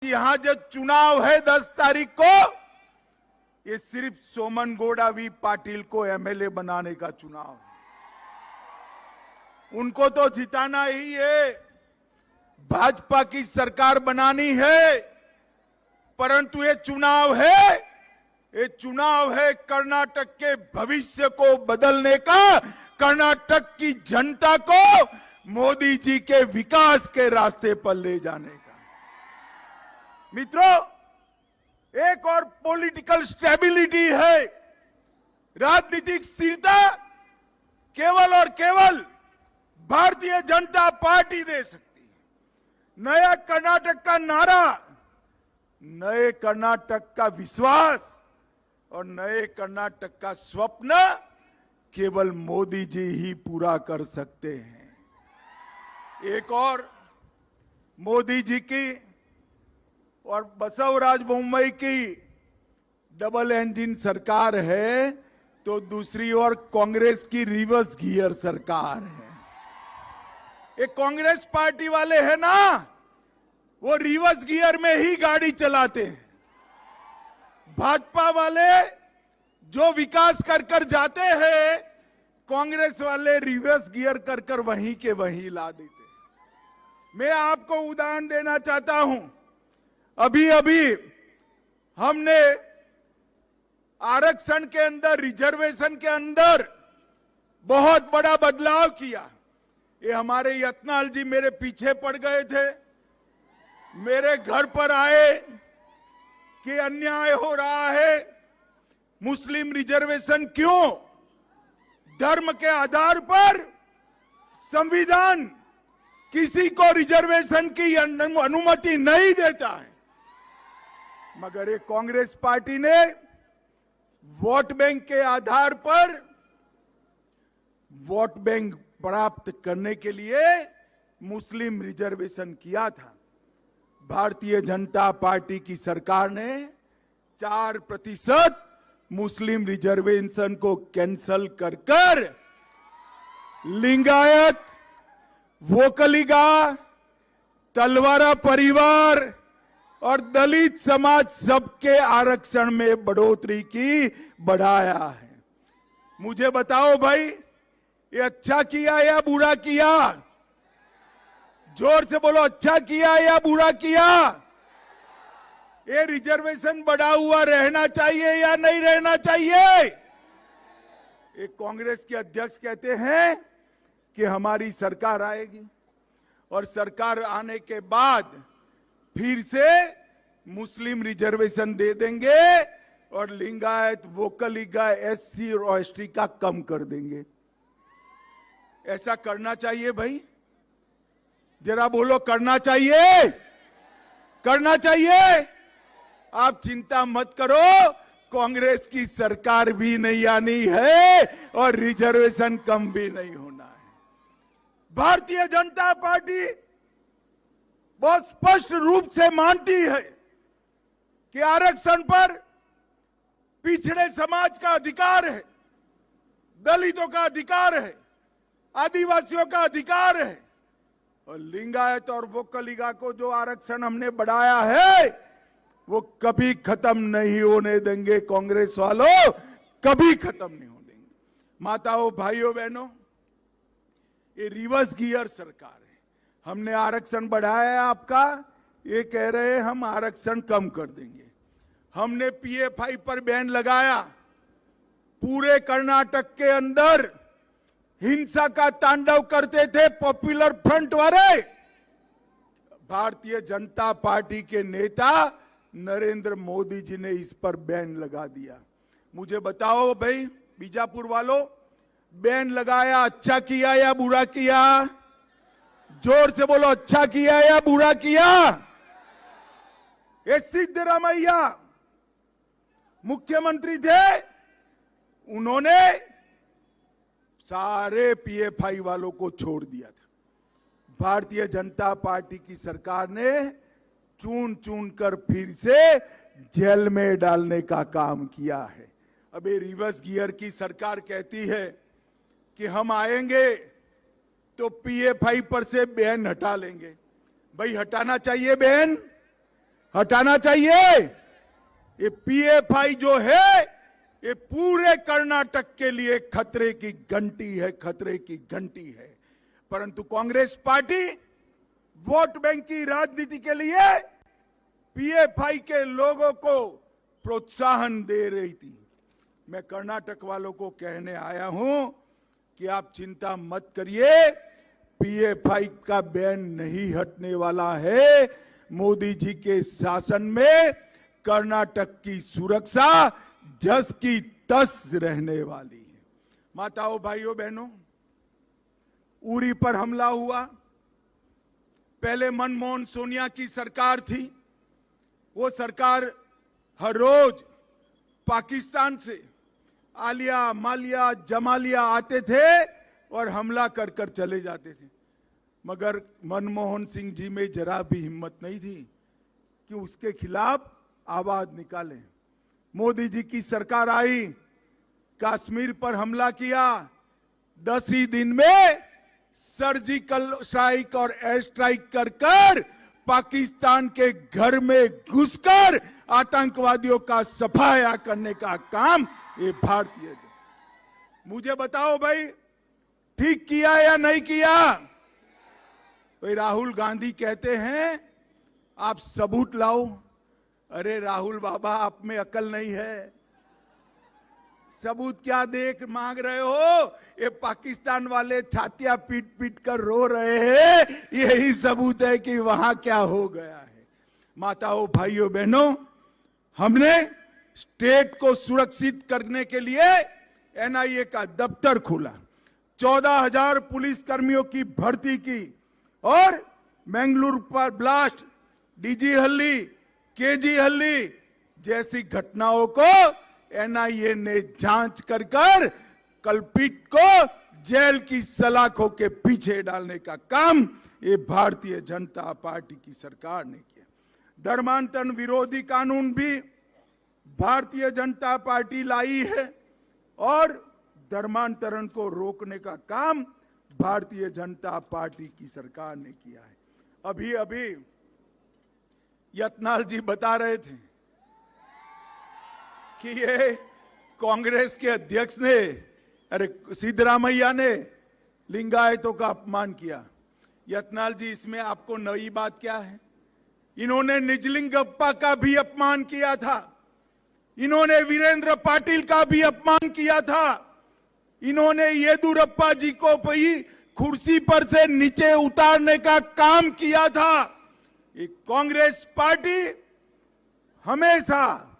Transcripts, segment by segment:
यहां जो चुनाव है 10 तारीख को, ये सिर्फ सोमन गौड़ा वी पाटिल को एमएलए बनाने का चुनाव है। उनको तो जिताना ही है, भाजपा की सरकार बनानी है, परंतु ये चुनाव है कर्नाटक के भविष्य को बदलने का, कर्नाटक की जनता को मोदी जी के विकास के रास्ते पर ले जाने का। मित्रों, एक और पॉलिटिकल स्टेबिलिटी है, राजनीतिक स्थिरता केवल और केवल भारतीय जनता पार्टी दे सकती है। नया कर्नाटक का नारा, नए कर्नाटक का विश्वास और नए कर्नाटक का स्वप्न केवल मोदी जी ही पूरा कर सकते हैं। एक और मोदी जी की और बसवराज बोम्मई की डबल इंजन सरकार है, तो दूसरी ओर कांग्रेस की रिवर्स गियर सरकार है। ये कांग्रेस पार्टी वाले हैं ना, वो रिवर्स गियर में ही गाड़ी चलाते हैं। भाजपा वाले जो विकास कर कर जाते हैं, कांग्रेस वाले रिवर्स गियर कर कर वहीं के वहीं ला देते हैं। मैं आपको उदाहरण देना चाहता हूं। अभी अभी हमने आरक्षण के अंदर, रिजर्वेशन के अंदर बहुत बड़ा बदलाव किया। ये हमारे यत्नाल जी मेरे पीछे पड़ गए थे, मेरे घर पर आए कि अन्याय हो रहा है, मुस्लिम रिजर्वेशन क्यों? धर्म के आधार पर संविधान किसी को रिजर्वेशन की अनुमति नहीं देता है, मगर ये कांग्रेस पार्टी ने वोट बैंक के आधार पर वोट बैंक प्राप्त करने के लिए मुस्लिम रिजर्वेशन किया था। भारतीय जनता पार्टी की सरकार ने 4% मुस्लिम रिजर्वेशन को कैंसल कर कर लिंगायत, वोकलिगा, तलवारा परिवार और दलित समाज सबके आरक्षण में बढ़ोतरी की, बढ़ाया है। मुझे बताओ भाई, ये अच्छा किया या बुरा किया? जोर से बोलो, अच्छा किया या बुरा किया? ये रिजर्वेशन बढ़ा हुआ रहना चाहिए या नहीं रहना चाहिए? एक कांग्रेस के अध्यक्ष कहते हैं कि हमारी सरकार आएगी और सरकार आने के बाद फिर से मुस्लिम रिजर्वेशन दे देंगे और लिंगायत, वोकलिगा, एससी और एसटी का कम कर देंगे। ऐसा करना चाहिए भाई? जरा बोलो, करना चाहिए? करना चाहिए? आप चिंता मत करो, कांग्रेस की सरकार भी नहीं आनी है और रिजर्वेशन कम भी नहीं होना है। भारतीय जनता पार्टी बहुत स्पष्ट रूप से मानती है कि आरक्षण पर पिछड़े समाज का अधिकार है, दलितों का अधिकार है, आदिवासियों का अधिकार है, और लिंगायत और वोकलिगा को जो आरक्षण हमने बढ़ाया है वो कभी खत्म नहीं होने देंगे। कांग्रेस वालों, कभी खत्म नहीं होने देंगे। माताओं, भाइयों, बहनों, ये रिवर्स गियर सरकार है। हमने आरक्षण बढ़ाया है आपका, ये कह रहे हैं हम आरक्षण कम कर देंगे। हमने पीएफआई पर बैन लगाया। पूरे कर्नाटक के अंदर हिंसा का तांडव करते थे पॉपुलर फ्रंट वाले। भारतीय जनता पार्टी के नेता नरेंद्र मोदी जी ने इस पर बैन लगा दिया। मुझे बताओ भाई, बीजापुर वालों, बैन लगाया अच्छा किया या बुरा किया? जोर से बोलो, अच्छा किया या बुरा किया? ये सिद्धरामैया मुख्यमंत्री थे, उन्होंने सारे पीएफआई वालों को छोड़ दिया था। भारतीय जनता पार्टी की सरकार ने चुन चुन कर फिर से जेल में डालने का काम किया है। अब ये रिवर्स गियर की सरकार कहती है कि हम आएंगे तो पीएफआई पर से बैन हटा लेंगे। भाई, हटाना चाहिए बैन? हटाना चाहिए। ये पीएफआई जो है ये पूरे कर्नाटक के लिए खतरे की घंटी है, खतरे की घंटी है। परंतु कांग्रेस पार्टी वोट बैंक की राजनीति के लिए पीएफआई के लोगों को प्रोत्साहन दे रही थी। मैं कर्नाटक वालों को कहने आया हूं कि आप चिंता मत करिए, पीएफआई का बैन नहीं हटने वाला है। मोदी जी के शासन में कर्नाटक की सुरक्षा जस की तस रहने वाली है। माताओं, भाइयों, बहनों, उरी पर हमला हुआ, पहले मनमोहन सोनिया की सरकार थी। वो सरकार हर रोज पाकिस्तान से आलिया, मालिया, जमालिया आते थे और हमला कर कर चले जाते थे। मगर मनमोहन सिंह जी में जरा भी हिम्मत नहीं थी कि उसके खिलाफ आवाज निकालें। मोदी जी की सरकार आई, कश्मीर पर हमला किया, 10 ही दिन में सर्जिकल स्ट्राइक और एयर स्ट्राइक कर कर पाकिस्तान के घर में घुसकर आतंकवादियों का सफाया करने का काम ये भारतीय। मुझे बताओ भाई, ठीक किया या नहीं किया? भाई राहुल गांधी कहते हैं आप सबूत लाओ। अरे राहुल बाबा, आप में अकल नहीं है। सबूत क्या देख मांग रहे हो? ये पाकिस्तान वाले छातियां पीट पीट कर रो रहे हैं, यही सबूत है कि वहां क्या हो गया है। माताओं, भाइयों, बहनों, हमने स्टेट को सुरक्षित करने के लिए एनआईए का दफ्तर खोला, 14,000 पुलिस कर्मियों की भर्ती की और बेंगलुरु पर ब्लास्ट, डीजी हल्ली, केजी हल्ली जैसी घटनाओं को एनआईए ने जांच कर कर कल्पित को जेल की सलाखों के पीछे डालने का काम ये भारतीय जनता पार्टी की सरकार ने किया। धर्मांतरण विरोधी कानून भी भारतीय जनता पार्टी लाई है और धर्मांतरण को रोकने का काम भारतीय जनता पार्टी की सरकार ने किया है। अभी अभी यत्नाल जी बता रहे थे कि ये कांग्रेस के अध्यक्ष ने, अरे सिद्धरामैया ने लिंगायतों का अपमान किया। यत्नाल जी, इसमें आपको नई बात क्या है? इन्होंने निजलिंगप्पा का भी अपमान किया था, इन्होंने वीरेंद्र पाटिल का भी अपमान किया था, इन्होंने येदुरप्पा जी को भी कुर्सी पर से नीचे उतारने का काम किया था। ये कांग्रेस पार्टी हमेशा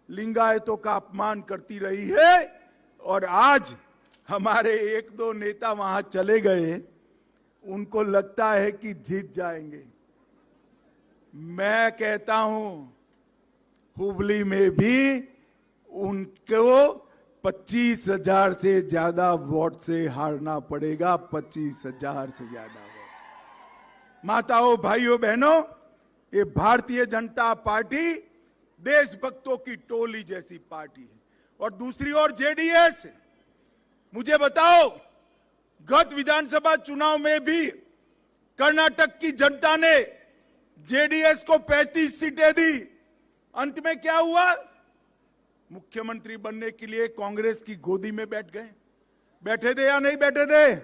लिंगायतों का अपमान करती रही है और आज हमारे 1-2 नेता वहां चले गए, उनको लगता है कि जीत जाएंगे। मैं कहता हूं हुबली में भी उनको 25,000 से ज्यादा वोट से हारना पड़ेगा, 25,000 से ज्यादा वोट। माताओं, भाइयों, बहनों, ये भारतीय जनता पार्टी देशभक्तों की टोली जैसी पार्टी है। और दूसरी ओर जेडीएस। मुझे बताओ, गत विधानसभा चुनाव में भी कर्नाटक की जनता ने जेडीएस को 35 सीटें दी। अंत में क्या हुआ? मुख्यमंत्री बनने के लिए कांग्रेस की गोदी में बैठ गए। बैठे थे या नहीं बैठे थे?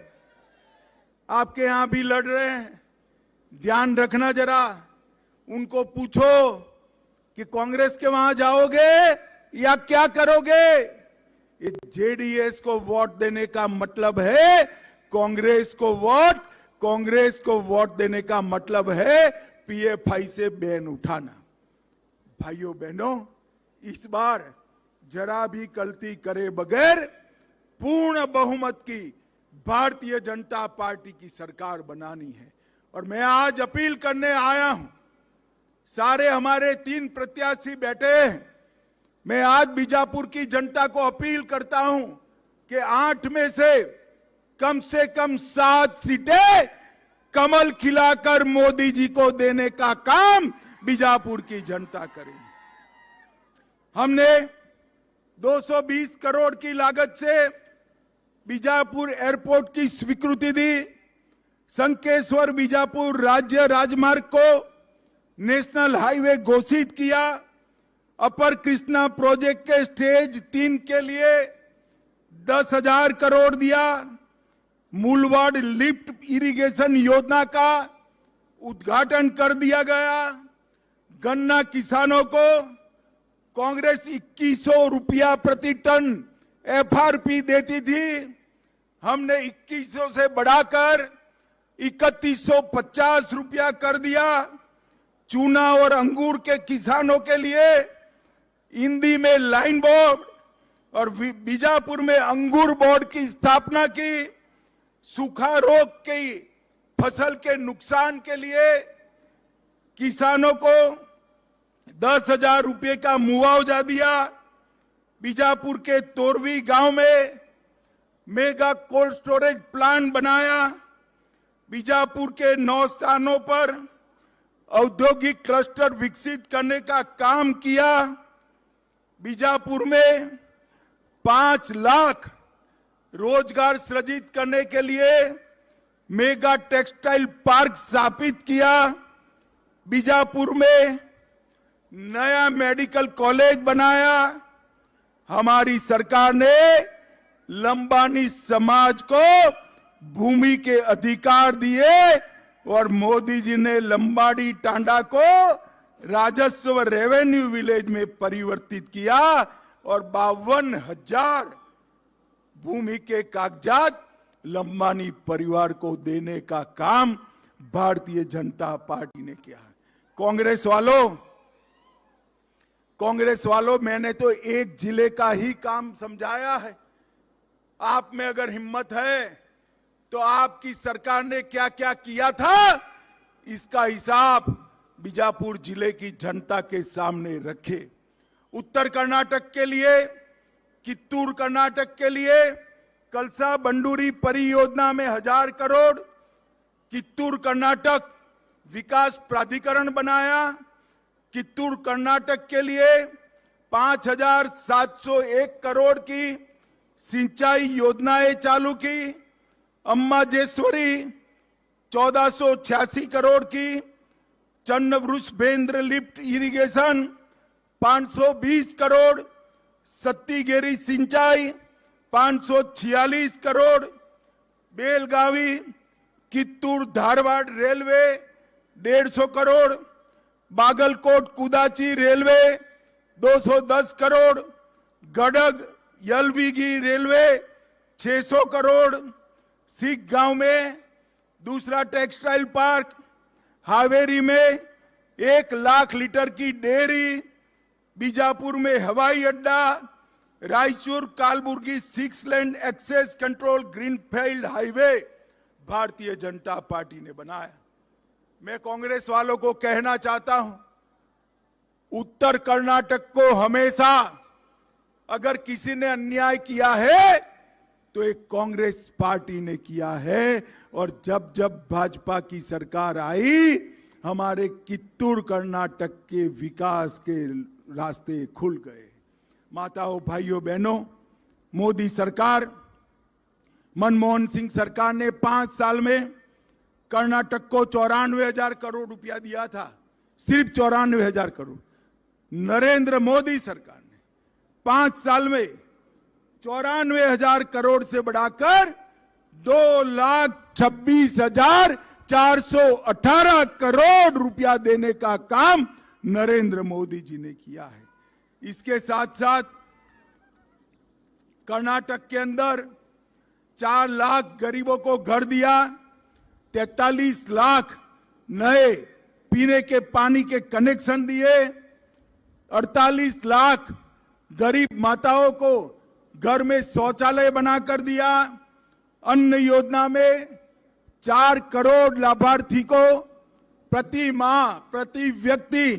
आपके यहां भी लड़ रहे हैं, ध्यान रखना जरा। उनको पूछो कि कांग्रेस के वहां जाओगे या क्या करोगे? ये जेडीएस को वोट देने का मतलब है कांग्रेस को वोट, कांग्रेस को वोट देने का मतलब है पीएफआई से बैन उठाना। भाइयों, बहनों, इस बार जरा भी गलती करे बगैर पूर्ण बहुमत की भारतीय जनता पार्टी की सरकार बनानी है। और मैं आज अपील करने आया हूं, सारे हमारे 3 प्रत्याशी बैठे हैं। मैं आज बीजापुर की जनता को अपील करता हूं कि 8 में से कम 7 सीटें कमल खिलाकर मोदी जी को देने का काम बीजापुर की जनता करे। हमने 220 करोड़ की लागत से बीजापुर एयरपोर्ट की स्वीकृति दी। संकेश्वर बीजापुर राज्य राजमार्ग को नेशनल हाईवे घोषित किया। अपर कृष्णा प्रोजेक्ट के स्टेज 3 के लिए 10,000 करोड़ दिया। मूलवाड़ लिफ्ट इरिगेशन योजना का उद्घाटन कर दिया गया। गन्ना किसानों को कांग्रेस 2100 रुपया प्रति टन एफआरपी देती थी, हमने 2100 से बढ़ाकर 3150 रुपया कर दिया। चूना और अंगूर के किसानों के लिए इंदी में लाइन बोर्ड और बीजापुर में अंगूर बोर्ड की स्थापना की। सूखा रोग की फसल के नुकसान के लिए किसानों को 10,000 रुपये का मुआवजा दिया। बीजापुर के तोरवी गांव में मेगा कोल्ड स्टोरेज प्लांट बनाया। बीजापुर के 9 स्थानों पर औद्योगिक क्लस्टर विकसित करने का काम किया। बीजापुर में 5 लाख रोजगार सृजित करने के लिए मेगा टेक्सटाइल पार्क स्थापित किया। बीजापुर में नया मेडिकल कॉलेज बनाया। हमारी सरकार ने लंबानी समाज को भूमि के अधिकार दिए और मोदी जी ने लंबाड़ी टांडा को राजस्व रेवेन्यू विलेज में परिवर्तित किया और 52,000 भूमि के कागजात लंबानी परिवार को देने का काम भारतीय जनता पार्टी ने किया। कांग्रेस वालों मैंने तो एक जिले का ही काम समझाया है। आप में अगर हिम्मत है तो आपकी सरकार ने क्या क्या किया था इसका हिसाब बीजापुर जिले की जनता के सामने रखे। उत्तर कर्नाटक के लिए, कित्तूर कर्नाटक के लिए कलसा बंडूरी परियोजना में 1000 करोड़, कित्तूर कर्नाटक विकास प्राधिकरण बनाया। कित्तूर कर्नाटक के लिए 5,701 करोड़ की सिंचाई योजनाएं चालू की। अम्माजेश्वरी 1486 करोड़ की, चन्नवृष बेंद्र लिफ्ट इरिगेशन 520 करोड़, सत्तीगेरी सिंचाई 546 crore, Belagavi Kittur Dharwad railway 150 crore, Bagalkot Kudachi railway 210 crore, Gadag Yalvigi railway 600 crore, सिख गांव में दूसरा टेक्सटाइल पार्क, हावेरी में 1 लाख लीटर की डेयरी, बीजापुर में हवाई अड्डा, Raichur Kalaburagi 6 lane access control greenfield highway Bharatiya Janata party ने बनाया। मैं कांग्रेस वालों को कहना चाहता हूं, उत्तर कर्नाटक को हमेशा अगर किसी ने अन्याय किया है तो एक कांग्रेस पार्टी ने किया है। और जब जब भाजपा की सरकार आई हमारे कित्तूर कर्नाटक के विकास के रास्ते खुल गए। माताओं, भाइयों, बहनों, मोदी सरकार, मनमोहन सिंह सरकार ने 5 साल में कर्नाटक को 94,000 करोड़ रुपया दिया था, सिर्फ 94,000 करोड़। नरेंद्र मोदी सरकार ने 5 साल में 94,000 करोड़ से बढ़ाकर 2,26,418 करोड़ रुपया देने का काम नरेंद्र मोदी जी ने किया है। इसके साथ साथ कर्नाटक के अंदर 4 लाख गरीबों को घर दिया, 43 लाख नए पीने के पानी के कनेक्शन दिए, 48 लाख गरीब माताओं को घर में शौचालय बनाकर दिया। अन्न योजना में 4 करोड़ लाभार्थी को प्रति माह, प्रति व्यक्ति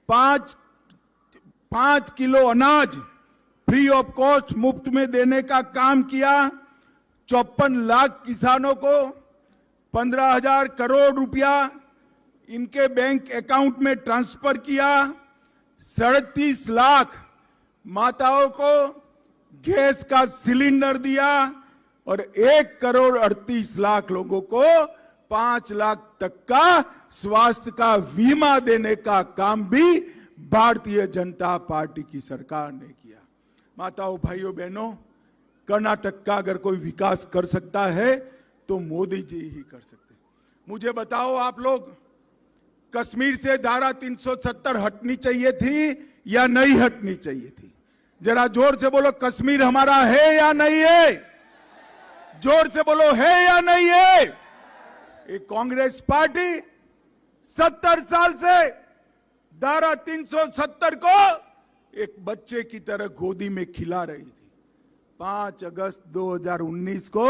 5 किलो अनाज फ्री ऑफ कॉस्ट मुफ्त में देने का काम किया। 54 लाख किसानों को 15,000 करोड़ रुपया इनके बैंक अकाउंट में ट्रांसफर किया। 37 लाख माताओं को गैस का सिलेंडर दिया और 1 करोड़ 38 लाख लोगों को 5 लाख तक का स्वास्थ्य का बीमा देने का काम भी भारतीय जनता पार्टी की सरकार ने किया। माताओं, भाइयों, बहनों, कर्नाटक का अगर कोई विकास कर सकता है तो मोदी जी ही कर सकते हैं। मुझे बताओ, आप लोग, कश्मीर से धारा 370 हटनी चाहिए थी या नहीं हटनी चाहिए थी? जरा जोर से बोलो, कश्मीर हमारा है या नहीं है? जोर से बोलो, है या नहीं है? एक कांग्रेस पार्टी 70 साल से धारा 370 को एक बच्चे की तरह गोदी में खिला रही थी। 5 अगस्त 2019 को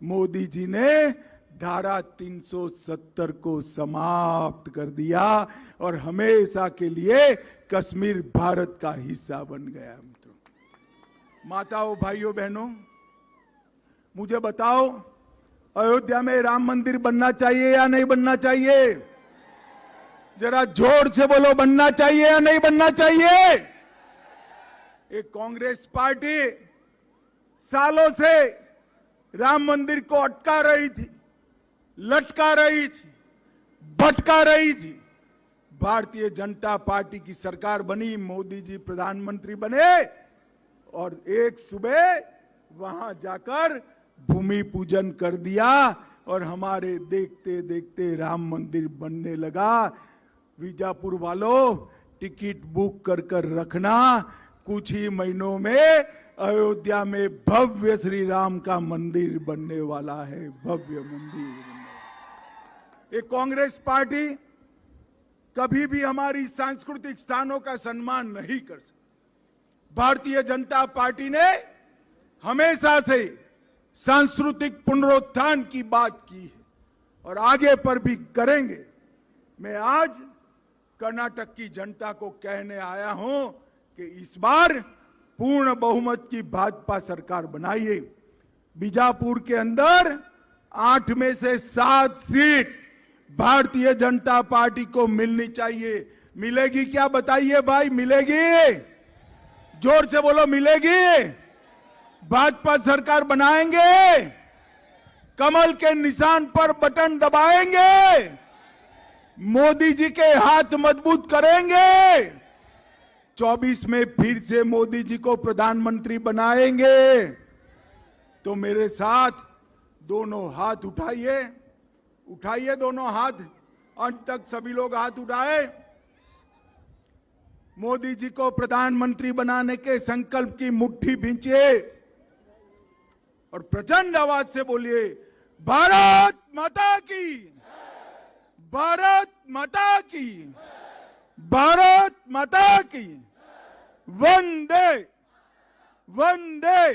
मोदी जी ने धारा 370 को समाप्त कर दिया और हमेशा के लिए कश्मीर भारत का हिस्सा बन गया। मित्रों, माताओं, भाइयों, बहनों, मुझे बताओ, अयोध्या में राम मंदिर बनना चाहिए या नहीं बनना चाहिए? जरा जोर से बोलो, बनना चाहिए या नहीं बनना चाहिए? एक कांग्रेस पार्टी सालों से राम मंदिर को अटका रही थी, लटका रही थी, भटका रही थी। भारतीय जनता पार्टी की सरकार बनी, मोदी जी प्रधानमंत्री बने और एक सुबह वहां जाकर भूमि पूजन कर दिया और हमारे देखते देखते राम मंदिर बनने लगा। बीजापुर वालों, टिकट बुक कर कर रखना, कुछ ही महीनों में अयोध्या में भव्य श्री राम का मंदिर बनने वाला है। भव्य मंदिर। एक कांग्रेस पार्टी कभी भी हमारी सांस्कृतिक स्थानों का सम्मान नहीं कर सकती। भारतीय जनता पार्टी ने हमेशा से सांस्कृतिक पुनरुत्थान की बात की है और आगे पर भी करेंगे। मैं आज कर्नाटक की जनता को कहने आया हूं कि इस बार पूर्ण बहुमत की भाजपा सरकार बनाइए। बीजापुर के अंदर 8 में से 7 सीट भारतीय जनता पार्टी को मिलनी चाहिए। मिलेगी क्या? बताइए भाई, मिलेगी? जोर से बोलो, मिलेगी? भाजपा सरकार बनाएंगे, कमल के निशान पर बटन दबाएंगे, मोदी जी के हाथ मजबूत करेंगे, 24 में फिर से मोदी जी को प्रधानमंत्री बनाएंगे। तो मेरे साथ दोनों हाथ उठाइए, उठाइए दोनों हाथ, अंत तक सभी लोग हाथ उठाए। मोदी जी को प्रधानमंत्री बनाने के संकल्प की मुट्ठी भींचिए और प्रचंड आवाज से बोलिए, भारत माता की, भारत माता की, भारत माता की, वंदे वंदे।